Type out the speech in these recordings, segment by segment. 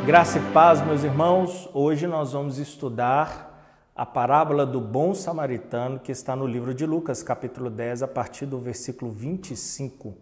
Graça e paz, meus irmãos. Hoje nós vamos estudar a parábola do bom samaritano que está no livro de Lucas, capítulo 10, a partir do versículo 25.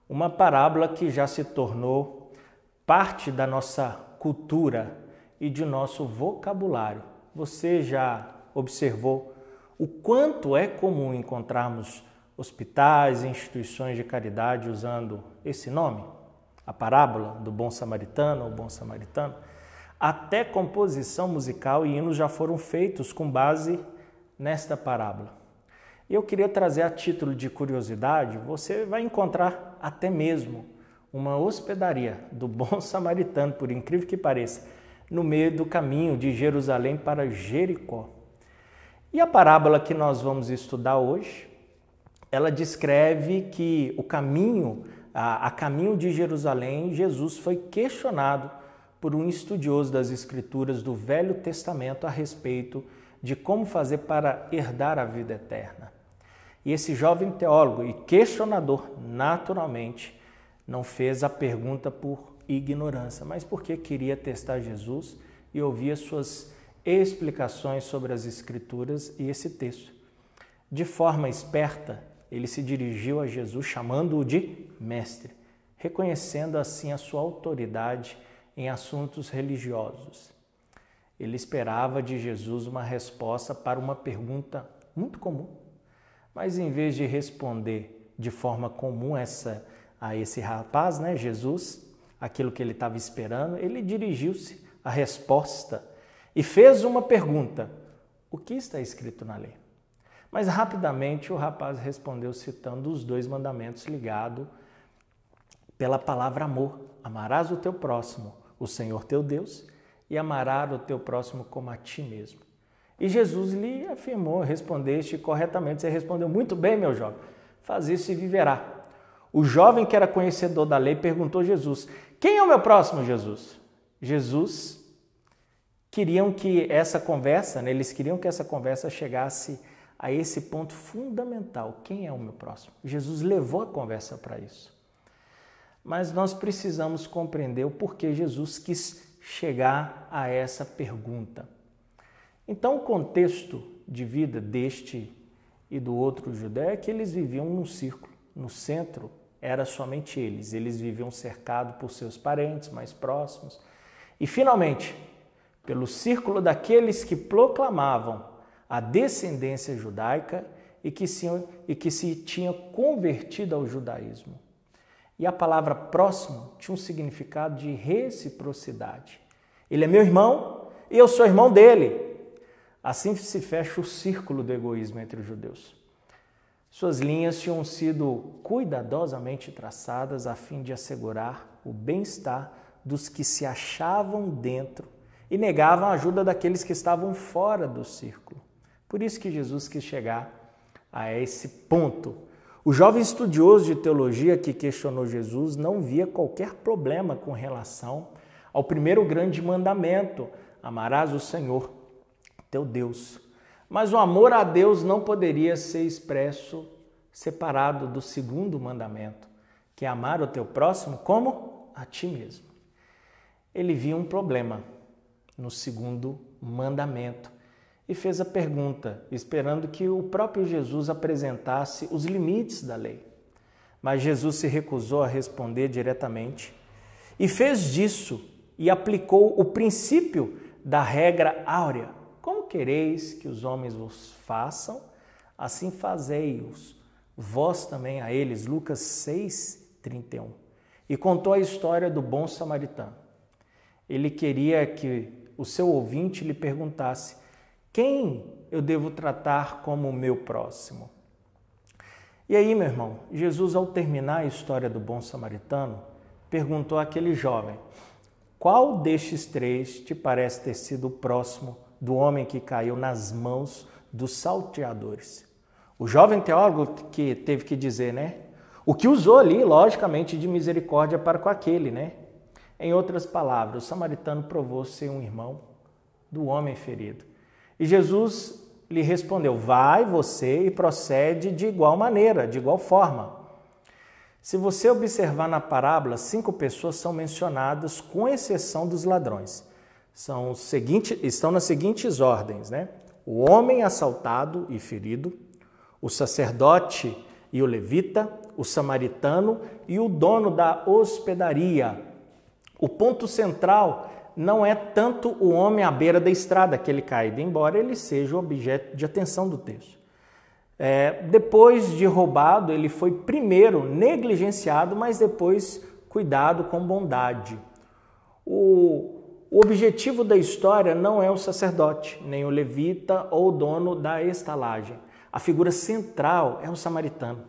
Uma parábola que já se tornou parte da nossa cultura e de nosso vocabulário. Você já observou o quanto é comum encontrarmos hospitais e instituições de caridade usando esse nome? A parábola do bom samaritano ou bom samaritano? Até composição musical e hinos já foram feitos com base nesta parábola. E eu queria trazer a título de curiosidade, você vai encontrar até mesmo uma hospedaria do bom samaritano, por incrível que pareça, no meio do caminho de Jerusalém para Jericó. E a parábola que nós vamos estudar hoje, ela descreve que o caminho, a caminho de Jerusalém, Jesus foi questionado por um estudioso das Escrituras do Velho Testamento a respeito de como fazer para herdar a vida eterna. E esse jovem teólogo e questionador, naturalmente, não fez a pergunta por ignorância, mas porque queria testar Jesus e ouvir as suas explicações sobre as Escrituras e esse texto. De forma esperta, ele se dirigiu a Jesus chamando-o de mestre, reconhecendo assim a sua autoridade em assuntos religiosos. Ele esperava de Jesus uma resposta para uma pergunta muito comum, mas em vez de responder de forma comum a esse rapaz, Jesus, aquilo que ele estava esperando, ele dirigiu-se à resposta e fez uma pergunta: o que está escrito na lei? Mas rapidamente o rapaz respondeu citando os 2 mandamentos ligados pela palavra amor. Amarás o teu próximo, o Senhor teu Deus, e amarás o teu próximo como a ti mesmo. E Jesus lhe afirmou: respondeste corretamente, você respondeu muito bem, meu jovem, faz isso e viverá. O jovem que era conhecedor da lei perguntou a Jesus: quem é o meu próximo, Jesus? Jesus queriam que essa conversa, eles queriam que essa conversa chegasse a esse ponto fundamental: quem é o meu próximo? Jesus levou a conversa para isso. Mas nós precisamos compreender o porquê Jesus quis chegar a essa pergunta. Então, o contexto de vida deste e do outro judeu é que eles viviam num círculo. No centro era somente eles. Eles viviam cercados por seus parentes mais próximos. E, finalmente, pelo círculo daqueles que proclamavam a descendência judaica e que se tinha convertido ao judaísmo. E a palavra próximo tinha um significado de reciprocidade. Ele é meu irmão e eu sou irmão dele. Assim se fecha o círculo do egoísmo entre os judeus. Suas linhas tinham sido cuidadosamente traçadas a fim de assegurar o bem-estar dos que se achavam dentro e negavam a ajuda daqueles que estavam fora do círculo. Por isso que Jesus quis chegar a esse ponto. O jovem estudioso de teologia que questionou Jesus não via qualquer problema com relação ao primeiro grande mandamento: amarás o Senhor, teu Deus. Mas o amor a Deus não poderia ser expresso separado do segundo mandamento, que é amar o teu próximo como a ti mesmo. Ele via um problema no segundo mandamento e fez a pergunta, esperando que o próprio Jesus apresentasse os limites da lei. Mas Jesus se recusou a responder diretamente e fez disso e aplicou o princípio da regra áurea: como quereis que os homens vos façam, assim fazei-os vós também a eles. Lucas 6:31. E contou a história do bom samaritano. Ele queria que o seu ouvinte lhe perguntasse: quem eu devo tratar como o meu próximo? E aí, meu irmão, Jesus, ao terminar a história do bom samaritano, perguntou àquele jovem: qual destes 3 te parece ter sido o próximo do homem que caiu nas mãos dos salteadores? O jovem teólogo que teve que dizer, o que usou ali, logicamente, de misericórdia para com aquele, Em outras palavras, o samaritano provou ser um irmão do homem ferido. E Jesus lhe respondeu: vai você e procede de igual maneira, de igual forma. Se você observar na parábola, 5 pessoas são mencionadas, com exceção dos ladrões. Estão nas seguintes ordens, né? O homem assaltado e ferido, o sacerdote e o levita, o samaritano e o dono da hospedaria. O ponto central não é tanto o homem à beira da estrada, aquele caído, embora ele seja o objeto de atenção do texto. Depois de roubado, ele foi primeiro negligenciado, mas depois cuidado com bondade. O objetivo da história não é o sacerdote, nem o levita ou o dono da estalagem. A figura central é o samaritano.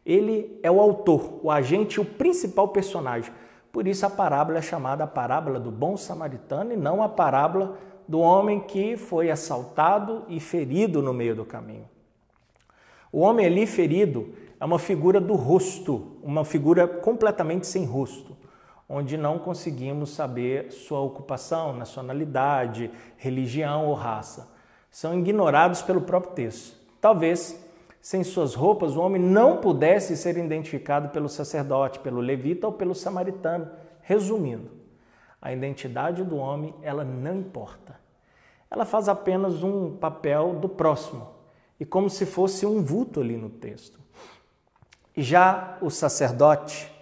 Ele é o autor, o agente, o principal personagem. Por isso a parábola é chamada a parábola do bom samaritano e não a parábola do homem que foi assaltado e ferido no meio do caminho. O homem ali ferido é uma figura do rosto, uma figura completamente sem rosto, onde não conseguimos saber sua ocupação, nacionalidade, religião ou raça. São ignorados pelo próprio texto. Talvez, sem suas roupas, o homem não pudesse ser identificado pelo sacerdote, pelo levita ou pelo samaritano. Resumindo, a identidade do homem, ela não importa. Ela faz apenas um papel do próximo, e como se fosse um vulto ali no texto. Já o sacerdote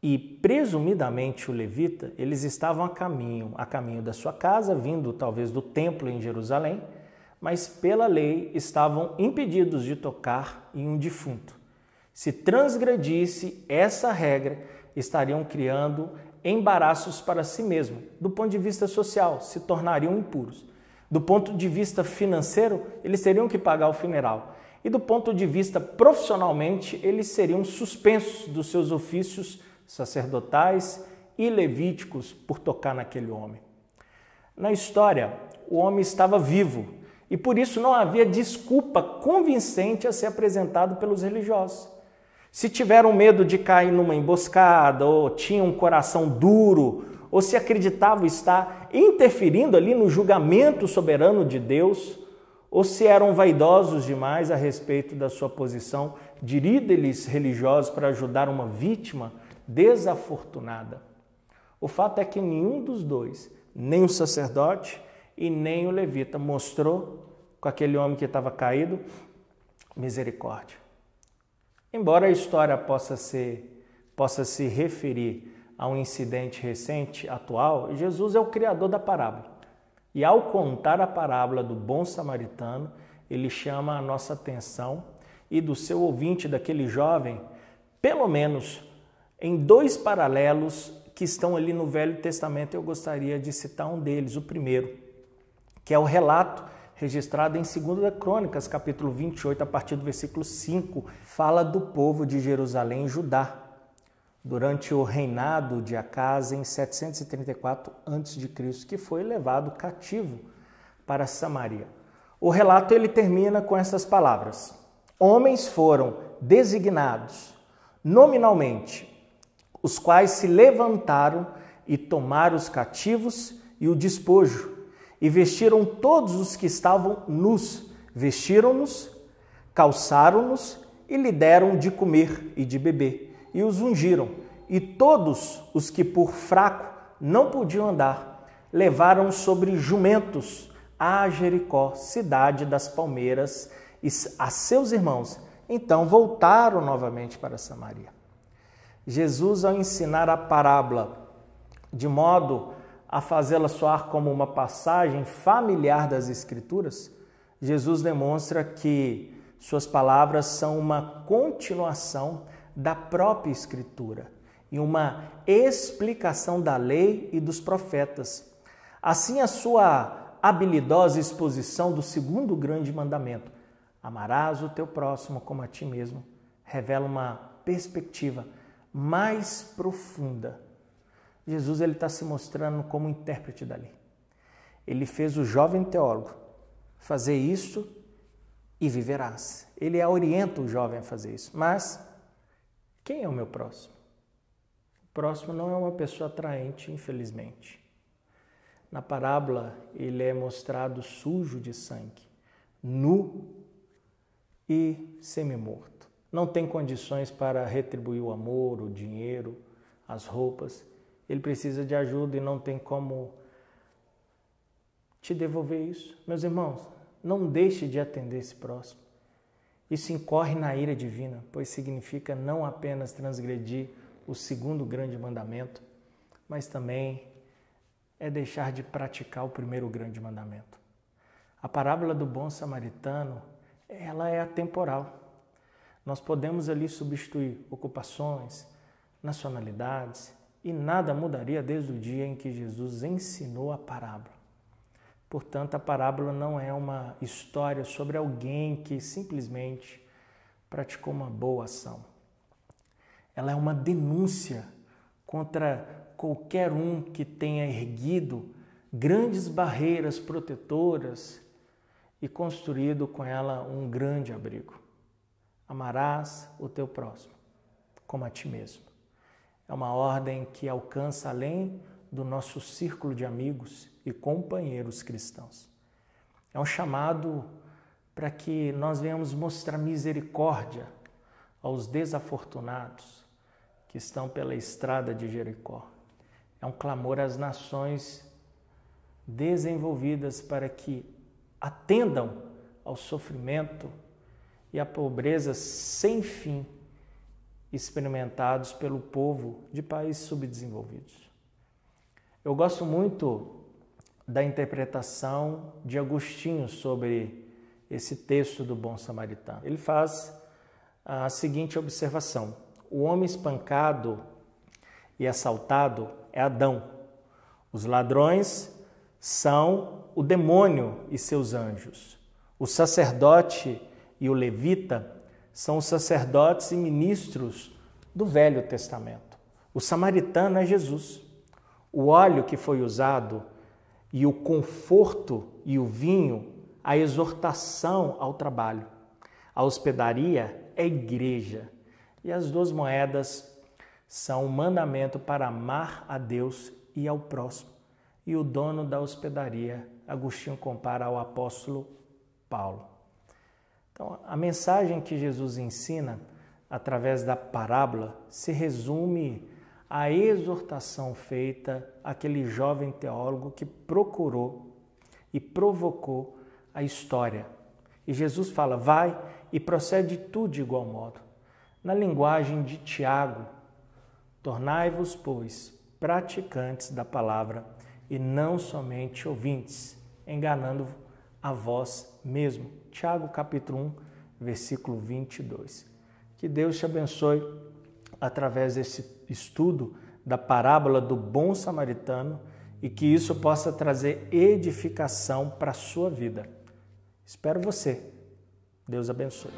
e presumidamente o levita, eles estavam a caminho da sua casa, vindo talvez do templo em Jerusalém, mas pela lei estavam impedidos de tocar em um defunto. Se transgredisse essa regra, estariam criando embaraços para si mesmos. Do ponto de vista social, se tornariam impuros. Do ponto de vista financeiro, eles teriam que pagar o funeral. E do ponto de vista profissionalmente, eles seriam suspensos dos seus ofícios sacerdotais e levíticos por tocar naquele homem. Na história, o homem estava vivo e por isso não havia desculpa convincente a ser apresentado pelos religiosos. Se tiveram medo de cair numa emboscada ou tinham um coração duro, ou se acreditavam estar interferindo ali no julgamento soberano de Deus, ou se eram vaidosos demais a respeito da sua posição de líderes religiosos para ajudar uma vítima desafortunada. O fato é que nenhum dos dois, nem o sacerdote e nem o levita, mostrou com aquele homem que estava caído misericórdia. Embora a história possa se referir a um incidente recente, atual, Jesus é o criador da parábola. E ao contar a parábola do bom samaritano, ele chama a nossa atenção e do seu ouvinte, daquele jovem, pelo menos em 2 paralelos que estão ali no Velho Testamento. Eu gostaria de citar um deles, o primeiro, que é o relato registrado em 2 Crônicas, capítulo 28, a partir do versículo 5, fala do povo de Jerusalém e Judá, durante o reinado de Acás em 734 a.C., que foi levado cativo para Samaria. O relato ele termina com essas palavras: homens foram designados nominalmente, os quais se levantaram e tomaram os cativos e o despojo, e vestiram todos os que estavam nus, vestiram-nos, calçaram-nos e lhe deram de comer e de beber, e os ungiram. E todos os que por fraco não podiam andar, levaram sobre jumentos a Jericó, cidade das palmeiras, e a seus irmãos. Então voltaram novamente para Samaria. Jesus, ao ensinar a parábola de modo a fazê-la soar como uma passagem familiar das Escrituras, Jesus demonstra que suas palavras são uma continuação da própria Escritura e uma explicação da lei e dos profetas. Assim, a sua habilidosa exposição do 2º grande mandamento, amarás o teu próximo como a ti mesmo, revela uma perspectiva mais profunda. Jesus está se mostrando como intérprete da lei. Ele fez o jovem teólogo fazer isso e viverás. Ele orienta o jovem a fazer isso. Mas quem é o meu próximo? O próximo não é uma pessoa atraente, infelizmente. Na parábola, ele é mostrado sujo de sangue, nu e semi-morto. não tem condições para retribuir o amor, o dinheiro, as roupas. Ele precisa de ajuda e não tem como te devolver isso. Meus irmãos, não deixe de atender esse próximo. Isso incorre na ira divina, pois significa não apenas transgredir o segundo grande mandamento, mas também é deixar de praticar o primeiro grande mandamento. A parábola do bom samaritano, ela é atemporal. Nós podemos ali substituir ocupações, nacionalidades, e nada mudaria desde o dia em que Jesus ensinou a parábola. Portanto, a parábola não é uma história sobre alguém que simplesmente praticou uma boa ação. Ela é uma denúncia contra qualquer um que tenha erguido grandes barreiras protetoras e construído com ela um grande abrigo. Amarás o teu próximo como a ti mesmo. É uma ordem que alcança além do nosso círculo de amigos e companheiros cristãos. É um chamado para que nós venhamos mostrar misericórdia aos desafortunados que estão pela estrada de Jericó. É um clamor às nações desenvolvidas para que atendam ao sofrimento e à pobreza sem fim experimentados pelo povo de países subdesenvolvidos. Eu gosto muito da interpretação de Agostinho sobre esse texto do bom samaritano. Ele faz a seguinte observação: o homem espancado e assaltado é Adão. Os ladrões são o demônio e seus anjos. O sacerdote e o levita são os sacerdotes e ministros do Velho Testamento. O samaritano é Jesus. O óleo que foi usado e o conforto e o vinho, a exortação ao trabalho. A hospedaria é a igreja. E as 2 moedas são um mandamento para amar a Deus e ao próximo. E o dono da hospedaria, Agostinho compara ao apóstolo Paulo. Então, a mensagem que Jesus ensina através da parábola se resume à exortação feita àquele jovem teólogo que procurou e provocou a história. E Jesus fala: vai e procede tu de igual modo. Na linguagem de Tiago, tornai-vos, pois, praticantes da palavra e não somente ouvintes, enganando a vós mesmo. Tiago capítulo 1, versículo 22. Que Deus te abençoe através desse estudo da parábola do bom samaritano e que isso possa trazer edificação para a sua vida. Espero você. Deus abençoe.